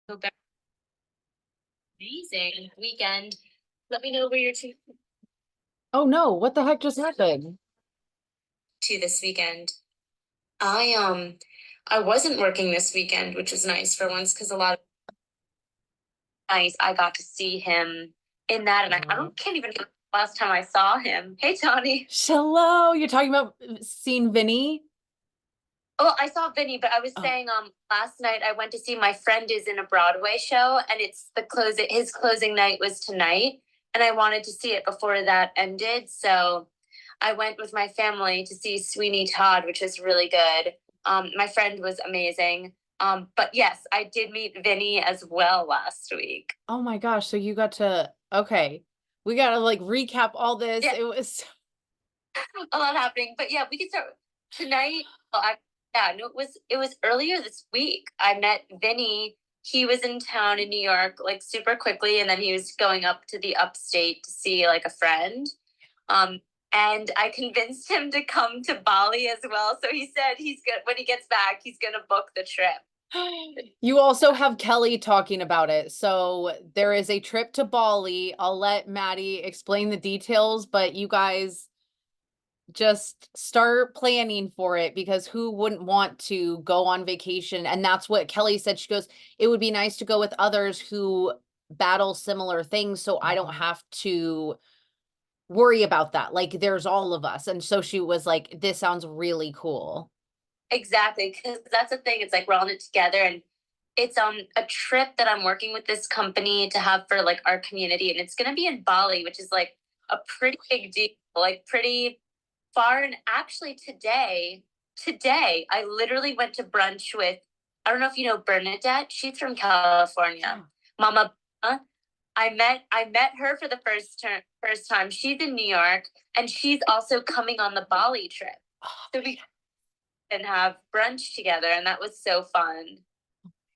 Hope that amazing weekend. Let me know where you're Oh no, what the heck just happened? to this weekend. I wasn't working this weekend, which was nice for once because a lot of nice I got to see him in that, and I don't can't even remember the last time I saw him. Hey Tawnie. Hello, you're talking about seeing Vinny? Oh, I saw Vinny, but I was Oh, saying last night I went to see my friend is in a Broadway show, and it's the close his closing night was tonight, and I wanted to see it before that ended. So I went with my family to see Sweeney Todd, which is really good. My friend was amazing. But yes, I did meet Vinny as well last week. oh my gosh, so you got to, okay. We gotta like recap all this. Yeah, It was a lot happening. But yeah, we can start tonight. Well, yeah, no, it was earlier this week. I met Vinny. He was in town in New York like super quickly, and then he was going up to the upstate to see like a friend. Um, and I convinced him to come to Bali as well. So he said he's good when he gets back, he's gonna book the trip. you also have Kelly talking about it. So there is a trip to Bali. I'll let Maddie explain the details, but you guys just start planning for it because who wouldn't want to go on vacation? And that's what Kelly said. She goes, it would be nice to go with others who battle similar things so I don't have to worry about that. Like there's all of us. And so she was like, this sounds really cool. Exactly, because that's the thing. It's like we're all in it together, and it's a trip that I'm working with this company to have for like our community, and it's gonna be in Bali, which is like a pretty big deal, like pretty far. And actually, today I literally went to brunch with. I don't know if you know Bernadette. She's from California. Mama, I met her for the first time. She's in New York, and she's also coming on the Bali trip. So we and have brunch together, and that was so fun.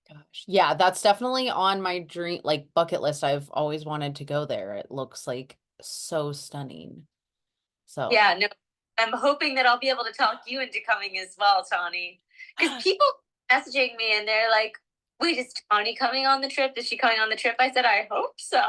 Gosh. Yeah, that's definitely on my dream like bucket list. I've always wanted to go there. It looks like so stunning. So Yeah, no, I'm hoping that I'll be able to talk you into coming as well, Tawnie. Because people messaging me and they're like, "Wait, is Tawnie coming on the trip? Is she coming on the trip?" I said, "I hope so."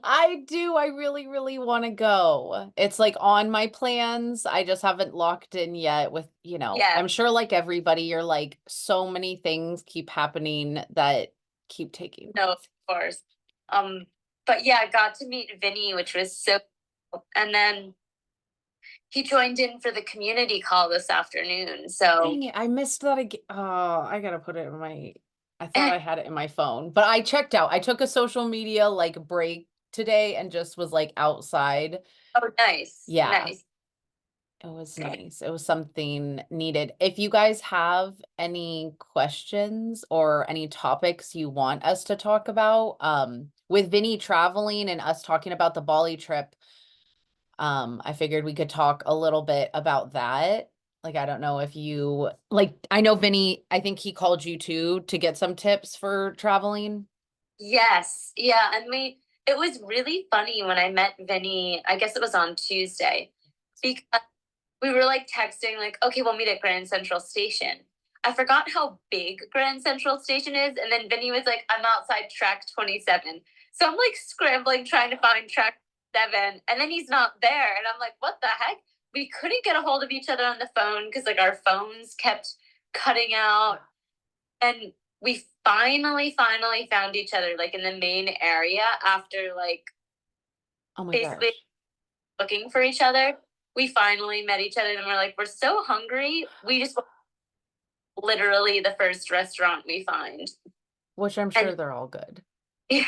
I do. I really, really want to go. It's like on my plans. I just haven't locked in yet with, Yeah, I'm sure like everybody, you're like so many things keep happening that keep taking. no, of course. Um, but yeah, I got to meet Vinny, which was so cool. And then he joined in for the community call this afternoon. So Dang it, I missed that again. Oh, I gotta put it in my, I thought I had it in my phone, but I checked out. I took a social media like break today and just was like outside. oh, nice, Yeah. nice. It was nice. It was something needed. If you guys have any questions or any topics you want us to talk about, with Vinny traveling and us talking about the Bali trip, I figured we could talk a little bit about that. Like, I don't know if you like, I know Vinny, I think he called you too to get some tips for traveling. Yes. Yeah. And it was really funny when I met Vinny, I guess it was on Tuesday, because we were like texting, like, okay, we'll meet at Grand Central Station. I forgot how big Grand Central Station is. And then Vinny was like, I'm outside track 27. So I'm like scrambling trying to find track 7. And then he's not there. And I'm like, what the heck? We couldn't get a hold of each other on the phone because like our phones kept cutting out. And we finally found each other like in the main area after like Oh my basically gosh. looking for each other. We finally met each other and we're like, we're so hungry. We just literally the first restaurant we find. Which I'm And sure they're all good. yeah,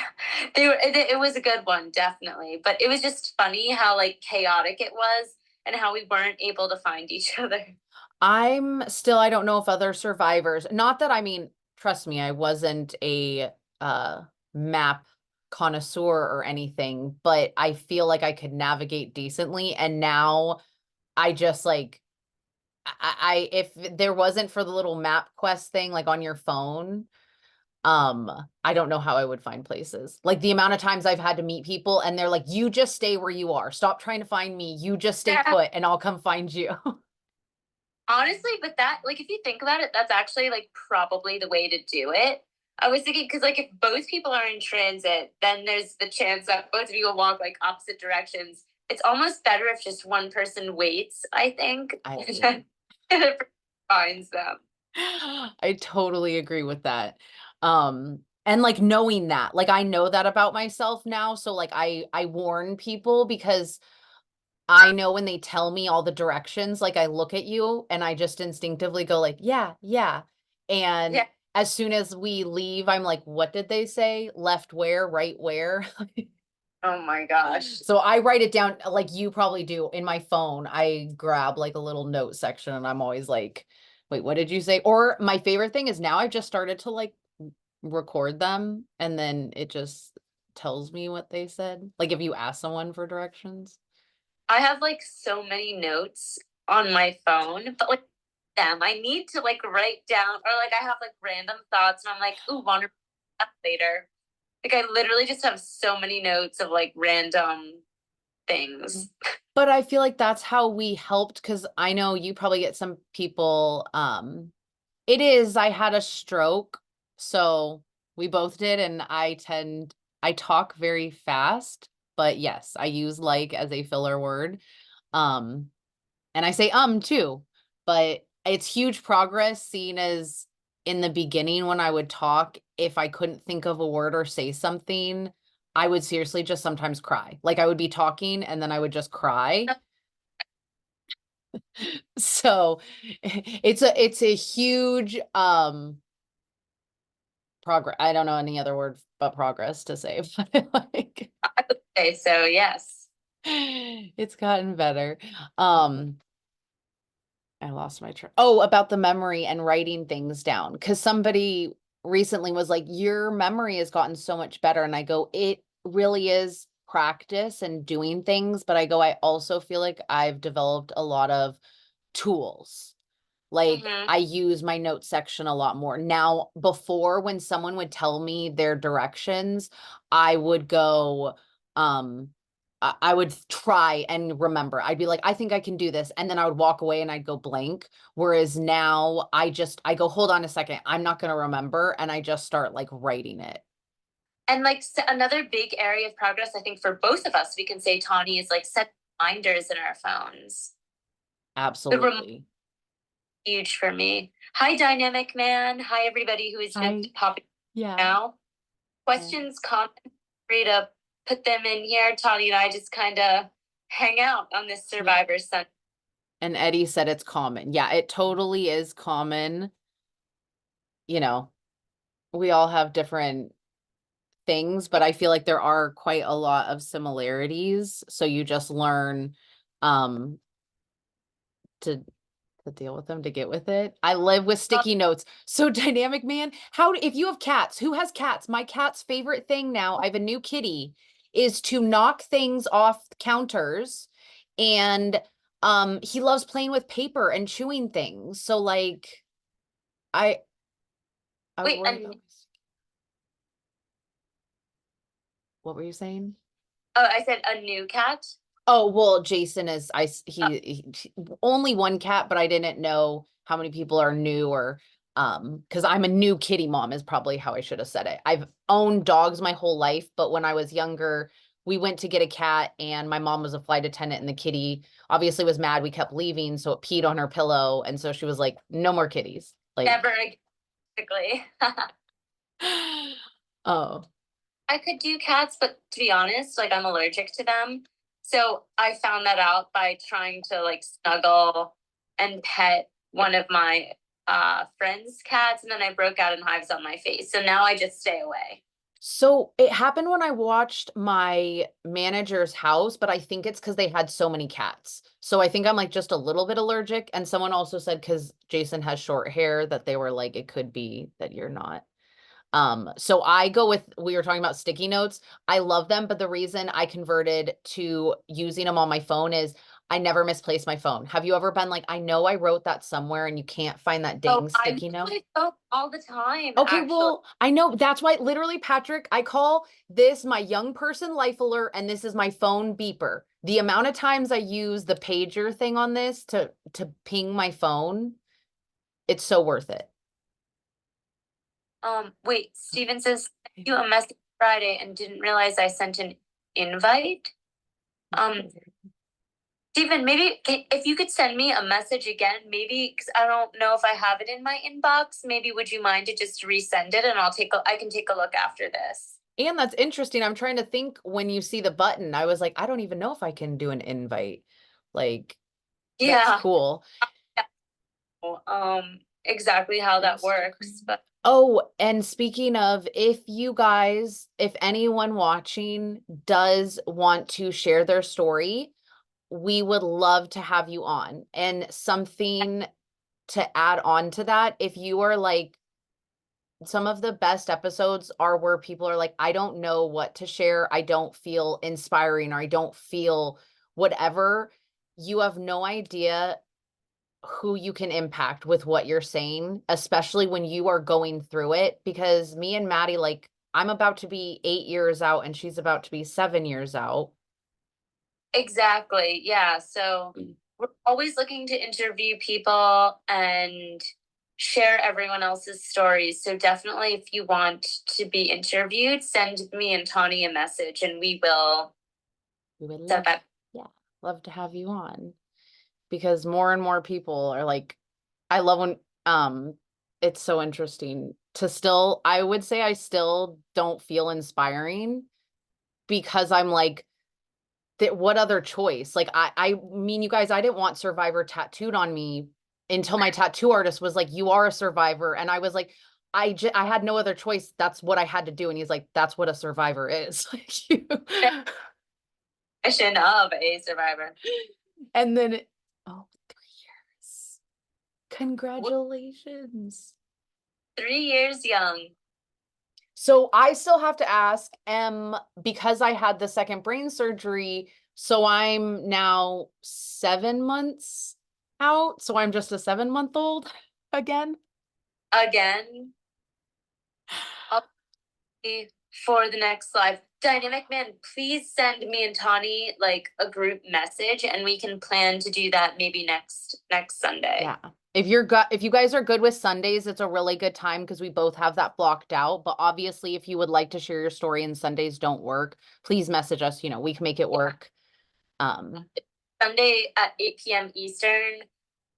it was a good one, definitely. But it was just funny how like chaotic it was and how we weren't able to find each other. I don't know if other survivors, not that I mean, trust me, I wasn't a uh map connoisseur or anything, but I feel like I could navigate decently. And now I just like if there wasn't for the little map quest thing like on your phone, I don't know how I would find places. Like the amount of times I've had to meet people and they're like, you just stay where you are. Stop trying to find me. You just stay Yeah, put and I'll come find you. honestly, but that like if you think about it, that's actually like probably the way to do it. I was thinking, because like if both people are in transit, then there's the chance that both of you will walk like opposite directions. It's almost better if just one person waits, I think. I And then it finds them. I totally agree with that. And like knowing that, like I know that about myself now. So like I warn people because I know when they tell me all the directions, like I look at you and I just instinctively go like, yeah, yeah. And Yeah. as soon as we leave, I'm like, what did they say? Left where, right where? Oh my gosh. So I write it down like you probably do in my phone. I grab like a little note section and I'm always like, wait, what did you say? Or my favorite thing is now I've just started to like record them and then it just tells me what they said. Like if you ask someone for directions. I have like so many notes on my phone, but like them, I need to like write down, or like I have like random thoughts and I'm like, ooh, wonder that later. Like I literally just have so many notes of like random things. But I feel like that's how we helped because I know you probably get some people, it is, I had a stroke, so we both did, and I talk very fast, but yes, I use like as a filler word. Um, and I say too, but it's huge progress seen as in the beginning when I would talk, if I couldn't think of a word or say something, I would seriously just sometimes cry. Like I would be talking and then I would just cry. So it's a huge progress. I don't know any other word but progress to say, but like Okay, so yes. it's gotten better. Um I lost my train. Oh, about the memory and writing things down. Because somebody recently was like, your memory has gotten so much better. And I go, it really is practice and doing things. But I go, I also feel like I've developed a lot of tools. Like Hmm. I use my note section a lot more. Now, before when someone would tell me their directions, I would go, um, I would try and remember. I'd be like, I think I can do this. And then I would walk away and I'd go blank. Whereas now I go, hold on a second. I'm not going to remember. And I just start like writing it. And like another big area of progress, I think for both of us, we can say Tawnie is like set reminders in our phones. The Absolutely. huge for me. Hi, Dynamic Man. Hi, everybody who is I, just popping yeah. now. Yeah. Questions, comments, free to put them in here. Tawnie and I just kind of hang out on this Yeah. Survivor Sunday. And Eddie said it's common. Yeah, it totally is common. You know, we all have different things, but I feel like there are quite a lot of similarities. So you just learn um to deal with them, to get with it. I live with sticky notes. So Dynamic Man, how if you have cats, who has cats? My cat's favorite thing now, I have a new kitty, is to knock things off counters and he loves playing with paper and chewing things. So like I I Wait, worry and about what were you saying? oh, I said a new cat. Oh, well, Jason is Uh, only one cat, but I didn't know how many people are new or because I'm a new kitty mom is probably how I should have said it. I've owned dogs my whole life, but when I was younger, we went to get a cat and my mom was a flight attendant and the kitty obviously was mad. We kept leaving, so it peed on her pillow. And so she was like, no more kitties. Like, never again, basically. oh, I could do cats, but to be honest, like I'm allergic to them. So I found that out by trying to like snuggle and pet one of my friend's cats, and then I broke out in hives on my face. So now I just stay away. so it happened when I watched my manager's house, but I think it's because they had so many cats. So I think I'm like just a little bit allergic. And someone also said because Jason has short hair that they were like, it could be that you're not. So I go with, we were talking about sticky notes. I love them, but the reason I converted to using them on my phone is I never misplace my phone. Have you ever been like, I know I wrote that somewhere and you can't find that Oh, dang I sticky use note? my phone all the time, Okay, actually. well, I know that's why literally, Patrick, I call this my young person life alert and this is my phone beeper. The amount of times I use the pager thing on this to ping my phone, it's so worth it. Wait, Steven says, "Sent you a message Friday and didn't realize I sent an invite." Steven, maybe if you could send me a message again, maybe, because I don't know if I have it in my inbox, maybe would you mind to just resend it and I can take a look after this. And that's interesting. I'm trying to think when you see the button, I was like, I don't even know if I can do an invite. Like, that's Yeah. cool. Exactly how that works, but Oh, and speaking of, if anyone watching does want to share their story, we would love to have you on. And something to add on to that, if you are like, some of the best episodes are where people are like, I don't know what to share. I don't feel inspiring, or I don't feel whatever. You have no idea who you can impact with what you're saying, especially when you are going through it. Because me and Maddie, like, I'm about to be 8 years out and she's about to be 7 years out. exactly, yeah. So we're always looking to interview people and share everyone else's stories. So definitely, if you want to be interviewed, send me and Tawnie a message, and we will would set that. yeah, love to have you on, because more and more people are like, I love when it's so interesting to still, I would say I still don't feel inspiring, because I'm like, that what other choice? Like, I mean, you guys, I didn't want Survivor tattooed on me until my tattoo artist was like, you are a survivor. And I was like, I had no other choice. That's what I had to do. And he's like, that's what a survivor is. Like, you. Definition of a survivor. And then, oh, 3 years. Congratulations. 3 years young. So I still have to ask, because I had the second brain surgery, so I'm now 7 months out. So I'm just a 7-month-old again. Again, I'll be for the next live. Dynamic Man, please send me and Tawnie like a group message, and we can plan to do that maybe next Sunday. Yeah. If you guys are good with Sundays, it's a really good time because we both have that blocked out. But obviously, if you would like to share your story and Sundays don't work, please message us. We can make it work. Sunday at 8 p.m. Eastern,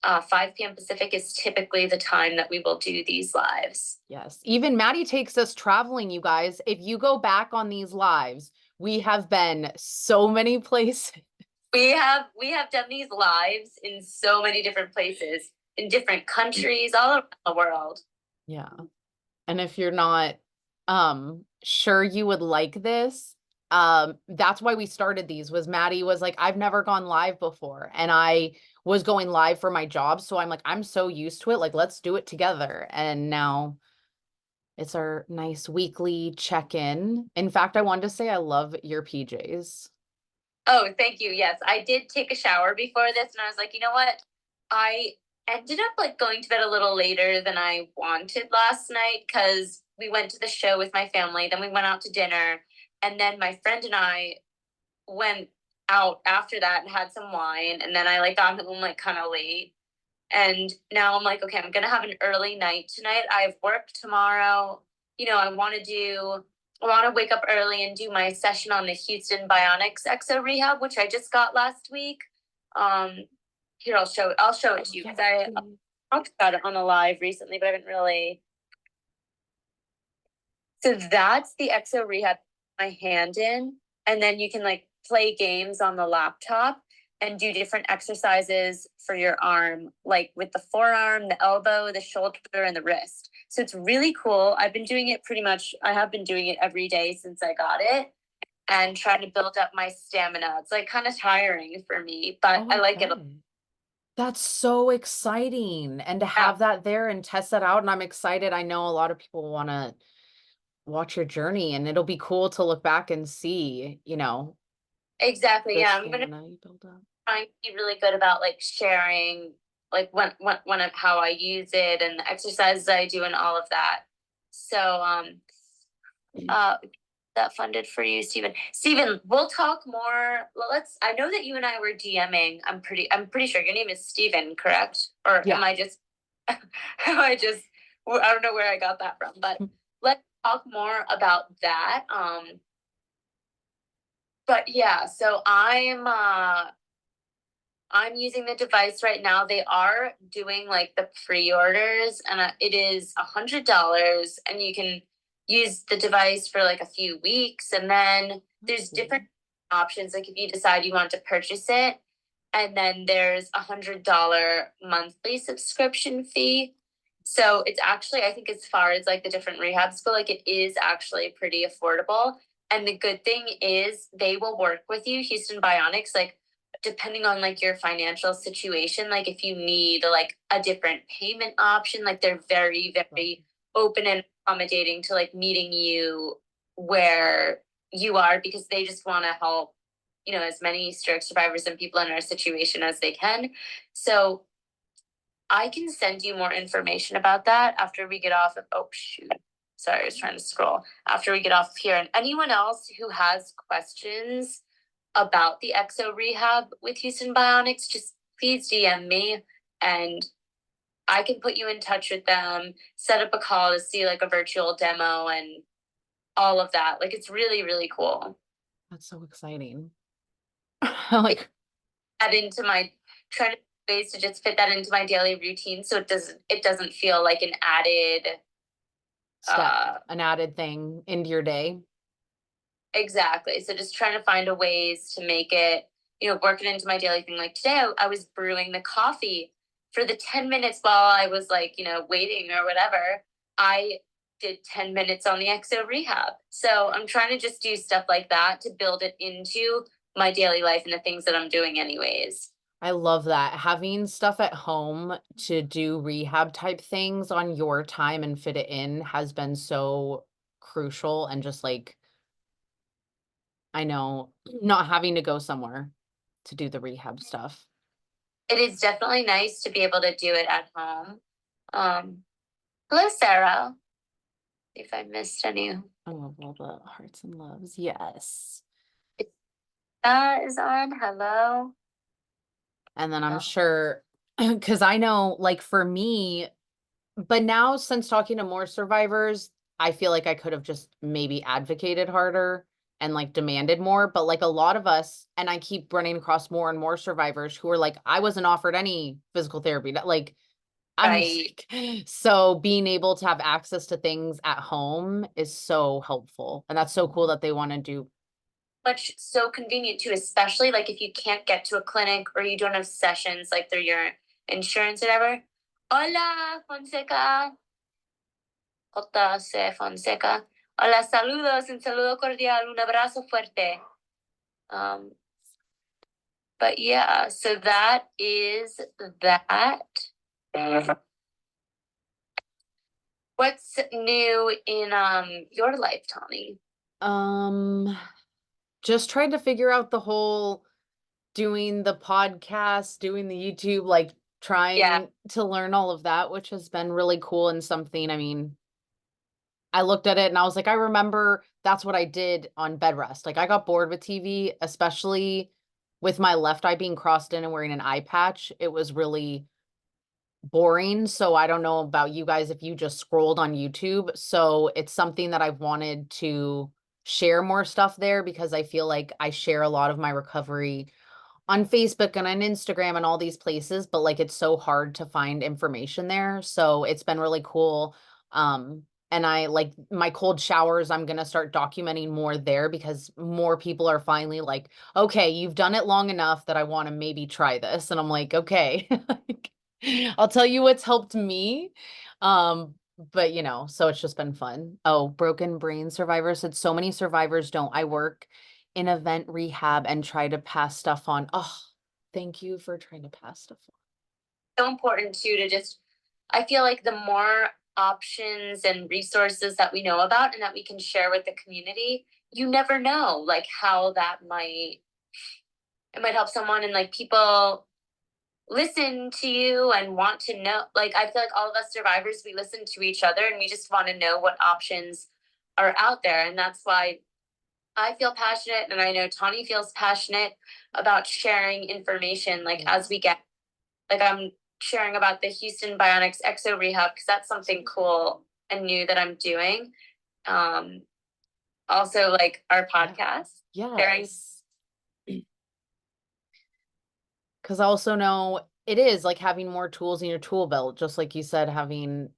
5 p.m. Pacific is typically the time that we will do these lives. Yes. Even Maddie takes us traveling, you guys. If you go back on these lives, we have been so many places. We have done these lives in so many different places, in different countries, all around the world. Yeah. And if you're not sure you would like this, that's why we started these. Was Maddie was like, I've never gone live before, and I was going live for my job, so I'm like, I'm so used to it, like, let's do it together. And now it's our nice weekly check-in. In fact, I wanted to say I love your PJs. Oh, thank you. Yes, I did take a shower before this, and I was like, you know what? I ended up like going to bed a little later than I wanted last night because we went to the show with my family, then we went out to dinner, and then my friend and I went out after that and had some wine, and then I like got home like kind of late. And now I'm like, okay, I'm gonna have an early night tonight. I have work tomorrow. I want to wake up early and do my session on the Houston Bionics Exo rehab, which I just got last week. Here, I'll show it to you because I talked about it on a live recently, but I haven't really. So that's the Exo rehab, my hand in, and then you can like play games on the laptop and do different exercises for your arm, like with the forearm, the elbow, the shoulder, and the wrist. So it's really cool. I have been doing it every day since I got it, and trying to build up my stamina. It's like kind of tiring for me, but I like it. That's so exciting. And to have that there and test that out. And I'm excited. I know a lot of people want to watch your journey, and it'll be cool to look back and see, Exactly. Yeah. I'm gonna build up. try to be really good about like sharing like when how I use it and the exercises I do and all of that. So that funded for you, Stephen. Stephen, we'll talk more. I know that you and I were DMing. I'm pretty sure your name is Stephen, correct? Or Yeah. am I just I don't know where I got that from, but let's talk more about that. But yeah, so I'm using the device right now. They are doing like the pre-orders, and it is $100, and you can use the device for like a few weeks, and then there's different options. Like if you decide you want to purchase it, and then there's $100 monthly subscription fee. So it's actually, I think, as far as like the different rehabs go, like it is actually pretty affordable. And the good thing is they will work with you, Houston Bionics, like depending on like your financial situation, like if you need like a different payment option, like they're very, very open and accommodating to like meeting you where you are, because they just want to help, as many stroke survivors and people in our situation as they can. So I can send you more information about that after we get off of, oh shoot, sorry, I was trying to scroll, after we get off of here. And anyone else who has questions about the Exo rehab with Houston Bionics, just please DM me, and I can put you in touch with them, set up a call to see like a virtual demo and all of that. Like it's really, really cool. That's so exciting. Like Add into my trying to ways to just fit that into my daily routine, so it doesn't feel like an added step, an added thing into your day. exactly. So just trying to find a ways to make it, work it into my daily thing. Like today I was brewing the coffee for the 10 minutes while I was like, waiting or whatever. I did 10 minutes on the Exo rehab. So I'm trying to just do stuff like that to build it into my daily life and the things that I'm doing anyways. I love that. Having stuff at home to do rehab type things on your time and fit it in has been so crucial, and just like, I know, not having to go somewhere to do the rehab stuff. It is definitely nice to be able to do it at home. Hello, Sarah. If I missed any. I love all the hearts and loves. Yes. That is on. Hello. And then I'm sure, because I know, like for me, but now since talking to more survivors, I feel like I could have just maybe advocated harder and like demanded more. But like a lot of us, and I keep running across more and more survivors who are like, I wasn't offered any physical therapy. Like, I'm Right. like, so being able to have access to things at home is so helpful. And that's so cool that they want to do. Much so convenient too, especially like if you can't get to a clinic or you don't have sessions like through your insurance or whatever. Hola, Fonseca. J.C. Fonseca. Hola, saludos, un saludo cordial, un abrazo fuerte. But yeah, so that is that. What's new in your life, Tawnie? Just trying to figure out the whole doing the podcast, doing the YouTube, like Yeah. trying to learn all of that, which has been really cool and something. I mean, I looked at it and I was like, I remember that's what I did on bed rest. Like I got bored with TV, especially with my left eye being crossed in and wearing an eye patch. It was really boring. So I don't know about you guys if you just scrolled on YouTube. So it's something that I've wanted to share more stuff there, because I feel like I share a lot of my recovery on Facebook and on Instagram and all these places, but like it's so hard to find information there. So it's been really cool. And I like my cold showers, I'm going to start documenting more there, because more people are finally like, okay, you've done it long enough that I want to maybe try this. And I'm like, okay, I'll tell you what's helped me. But so it's just been fun. Oh, broken brain survivors said so many survivors don't. I work in event rehab and try to pass stuff on. Oh, thank you for trying to pass stuff on. So important too to just, I feel like the more options and resources that we know about and that we can share with the community, you never know like how that might, it might help someone, and like people listen to you and want to know, like I feel like all of us survivors, we listen to each other and we just want to know what options are out there. And that's why I feel passionate, and I know Tawnie feels passionate about sharing information like as we get, like I'm sharing about the Houston Bionics Exo rehab because that's something cool and new that I'm doing. Also, like our podcast, sharing. Yes. Because I also know it is like having more tools in your tool belt, just like you said, having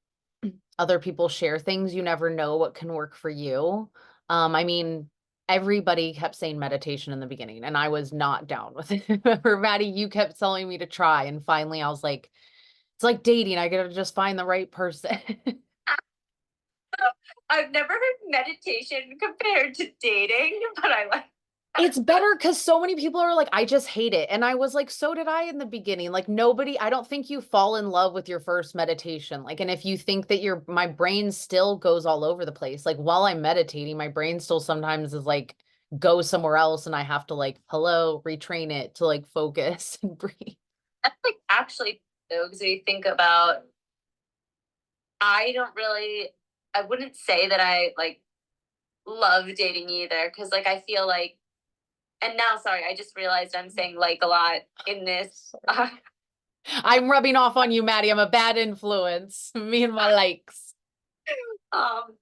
other people share things. You never know what can work for you. I mean, everybody kept saying meditation in the beginning, and I was not down with it. Remember, Maddie, you kept telling me to try, and finally I was like, it's like dating. I gotta just find the right person. I've never heard meditation compared to dating, but I like. It's better because so many people are like, I just hate it. And I was like, so did I in the beginning. Like, nobody, I don't think you fall in love with your first meditation. Like, and if you think that my brain still goes all over the place, like while I'm meditating, my brain still sometimes is like, go somewhere else. And I have to like, hello, retrain it to like focus and breathe. That's like actually though, because we think about, I don't really, I wouldn't say that I like love dating either, because like I feel like, and now sorry, I just realized I'm saying like a lot in this. I'm rubbing off on you, Maddie. I'm a bad influence. Me and my likes. Um,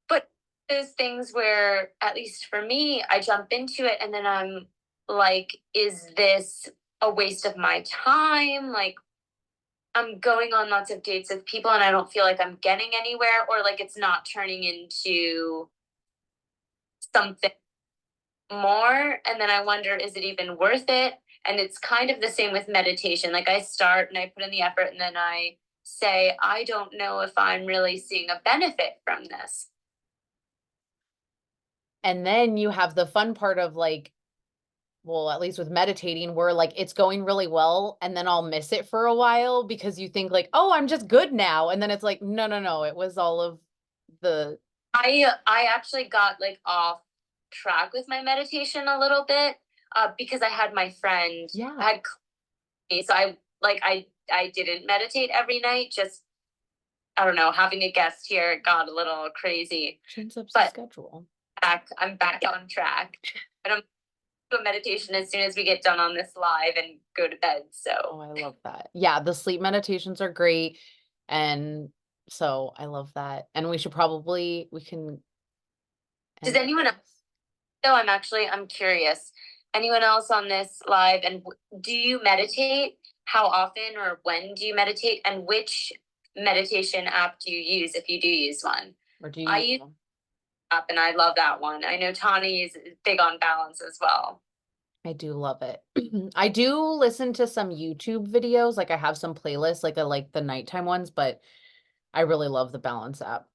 but there's things where, at least for me, I jump into it and then I'm like, is this a waste of my time? Like, I'm going on lots of dates with people and I don't feel like I'm getting anywhere, or like it's not turning into something more. And then I wonder, is it even worth it? And it's kind of the same with meditation. Like I start and I put in the effort and then I say, I don't know if I'm really seeing a benefit from this. And then you have the fun part of like, well, at least with meditating, where like it's going really well and then I'll miss it for a while because you think like, oh, I'm just good now. And then it's like, no, no, no, it was all of the. I actually got like off track with my meditation a little bit because I had my friend Yeah. had so I didn't meditate every night. Just I don't know, having a guest here got a little crazy. Change up the But schedule. I'm back on track, and I'm doing meditation as soon as we get done on this live and go to bed. Oh, So I love that. Yeah, the sleep meditations are great. And so I love that. And we can does end anyone else? this. No, I'm curious. Anyone else on this live? And do you meditate? How often or when do you meditate? And which meditation app do you use if you do use one? Or do you I use use one? app and I love that one. I know Tawnie is big on balance as well. I do love it. I do listen to some YouTube videos. Like I have some playlists, like I like the nighttime ones, but I really love the Balance app.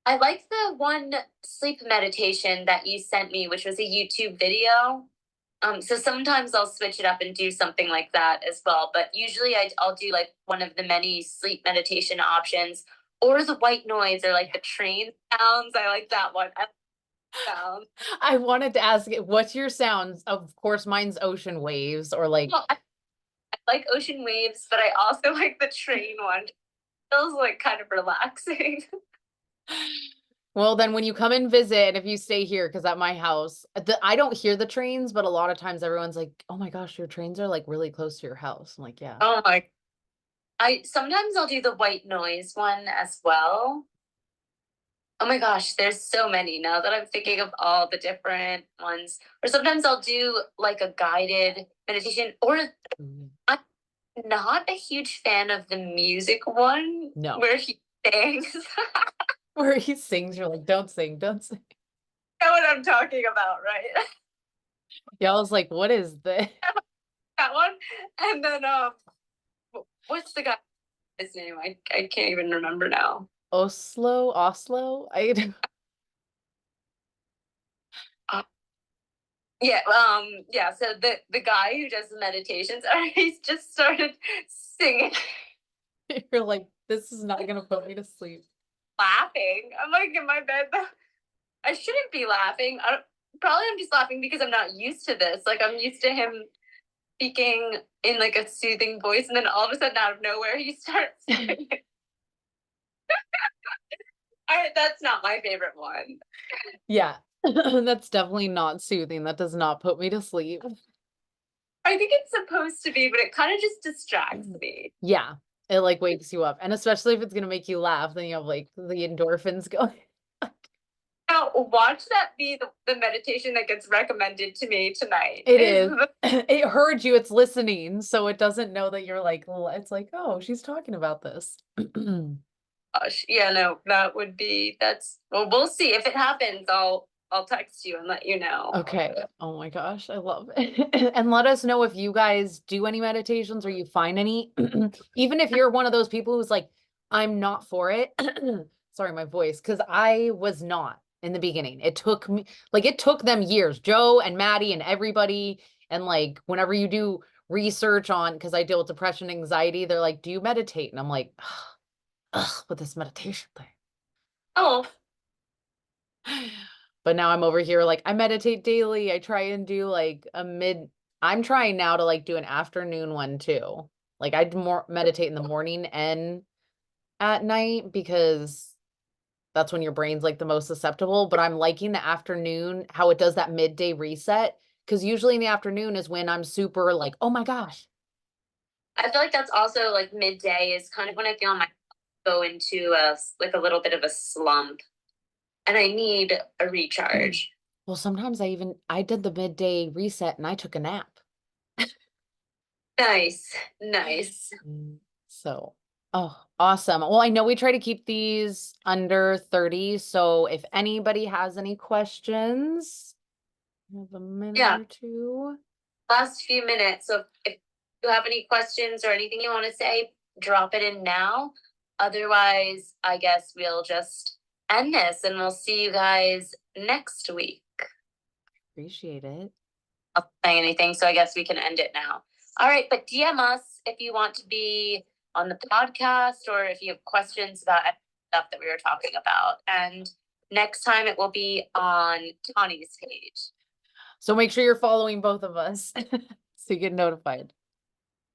I like the one sleep meditation that you sent me, which was a YouTube video. So sometimes I'll switch it up and do something like that as well. But usually I'll do like one of the many sleep meditation options, or the white noise, or like the train sounds. I like that one. I like sound. I wanted to ask, what's your sounds? Of course, mine's ocean waves or like. Well, I like ocean waves, but I also like the train one. It feels like kind of relaxing. Well, then when you come and visit, if you stay here, because at my house, I don't hear the trains, but a lot of times everyone's like, oh my gosh, your trains are like really close to your house. I'm like, yeah. Oh my! I sometimes I'll do the white noise one as well. Oh my gosh, there's so many now that I'm thinking of all the different ones. Or sometimes I'll do like a guided meditation, or Mm. I'm not a huge fan of the music one No. where he sings. Where he sings, you're like, don't sing, don't sing. You know what I'm talking about, right? Yeah, I was like, what is this? That one. And then what's the guy's name? I can't even remember now. Oslo? Uh, yeah, yeah, so the guy who does the meditations, he's just started singing, You're like, this is not gonna put me to sleep. laughing. I'm like in my bed. I shouldn't be laughing. Probably I'm just laughing because I'm not used to this. Like I'm used to him speaking in like a soothing voice, and then all of a sudden out of nowhere he starts singing. That's not my favorite one. Yeah. That's definitely not soothing. That does not put me to sleep. I think it's supposed to be, but it kind of just distracts me. Yeah, it like wakes you up. And especially if it's gonna make you laugh, then you have like the endorphins going. Now, watch that be the meditation that gets recommended to me tonight. It is. It heard you, it's listening, so it doesn't know that you're like, it's like, oh, she's talking about this. Gosh, yeah, no, that would be, well, we'll see. If it happens, I'll text you and let you know. Okay. Oh my gosh, I love it. And let us know if you guys do any meditations or you find any. Even if you're one of those people who's like, I'm not for it. Sorry, my voice, because I was not in the beginning. It took me, like, it took them years, Joe and Maddie and everybody. And like, whenever you do research on, because I deal with depression, anxiety, they're like, do you meditate? And I'm like, ugh, with this meditation thing. Oh, But now I'm over here like I meditate daily. I try and do like I'm trying now to like do an afternoon one too. Like I more meditate in the morning and at night because that's when your brain's like the most susceptible. But I'm liking the afternoon, how it does that midday reset. Because usually in the afternoon is when I'm super like, oh my gosh. I feel like that's also like midday is kind of when I feel my go into like a little bit of a slump, and I need a recharge. Well, sometimes I did the midday reset and I took a nap. Nice, nice. So, oh, awesome. Well, I know we try to keep these under 30. So if anybody has any questions, we have a minute Yeah, or two. last few minutes. So if you have any questions or anything you want to say, drop it in now. Otherwise, I guess we'll just end this and we'll see you guys next week. Appreciate it. Not saying anything, so I guess we can end it now. All right, but DM us if you want to be on the podcast or if you have questions about stuff that we were talking about. And next time it will be on Tawnie's page. So make sure you're following both of us so you get notified.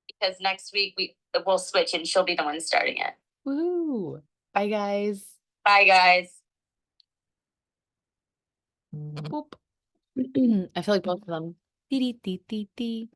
Because next week we'll switch and she'll be the one starting it. Woohoo. Bye, guys. Bye, guys. Boop. I feel like both of them. Dee dee dee dee dee.